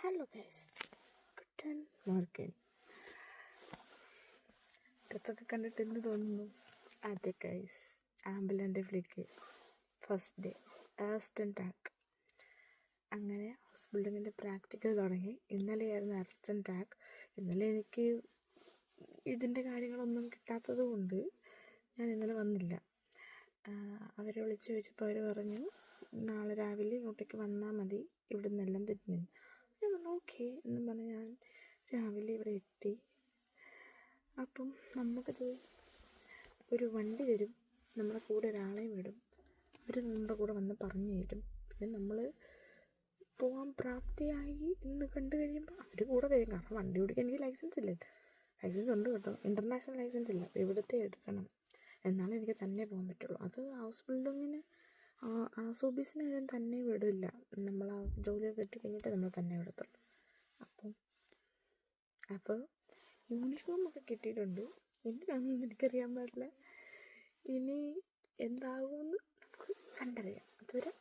Hello guys, good morning. ഡ്രസ്സൊക്കെ കണ്ടിട്ട് എന്ത് തോന്നുന്നു? അതെ ഗൈസ്, ആംബുലൻ്റെ ഫ്ലിക്ക് ഫസ്റ്റ് ഡേ അസിസ്റ്റൻ്റ് ടാക്ക്. അങ്ങനെ ഹൗസ് ബിൽഡിങ്ങിൻ്റെ പ്രാക്ടിക്കൽ തുടങ്ങി. ഇന്നലെയായിരുന്നു അസിസ്റ്റൻ്റ് ടാക്ക്. ഇന്നലെ എനിക്ക് ഇതിൻ്റെ കാര്യങ്ങളൊന്നും കിട്ടാത്തത് കൊണ്ട് ഞാൻ ഇന്നലെ വന്നില്ല. അവരെ വിളിച്ച് ചോദിച്ചപ്പോൾ അവർ പറഞ്ഞു നാളെ രാവിലെ ഇങ്ങോട്ടേക്ക് വന്നാൽ മതി, ഇവിടെ നിന്നെല്ലാം തിരിഞ്ഞു. ഞാൻ പറഞ്ഞു ഓക്കെ എന്നും പറഞ്ഞ് ഞാൻ രാവിലെ ഇവിടെ എത്തി. അപ്പം നമുക്കത് ഒരു വണ്ടി വരും, നമ്മളെ കൂടെ ഒരാളെയും വിടും, അവർ നമ്മുടെ കൂടെ വന്ന് പറഞ്ഞു തരും. പിന്നെ നമ്മൾ പോകാൻ പ്രാപ്തിയായി എന്ന് കണ്ടു കഴിയുമ്പോൾ അവർ കൂടെ വരും. കാരണം വണ്ടി ഓടിക്കാൻ എനിക്ക് ലൈസൻസ് ഇല്ല. ലൈസൻസ് ഉണ്ട് കേട്ടോ, ഇൻ്റർനാഷണൽ ലൈസൻസ് ഇല്ല. അപ്പോൾ ഇവിടുത്തെ എടുക്കണം, എന്നാലും എനിക്ക് തന്നെ പോകാൻ പറ്റുള്ളൂ. അത് ഹൗസ് ബിൽഡിങ്ങിന് ആസോബീസിന് ആരും തന്നെ വിടില്ല. നമ്മൾ ആ ജോലിയൊക്കെ കിട്ടി കഴിഞ്ഞിട്ട് നമ്മൾ തന്നെ വിടത്തുള്ളൂ. അപ്പോൾ യൂണിഫോമൊക്കെ കിട്ടിയിട്ടുണ്ട്. എന്തിനാണെന്ന് എനിക്കറിയാൻ പാടില്ല. ഇനി എന്താകുമെന്ന് നമുക്ക് കണ്ടറിയാം. അതുവരെ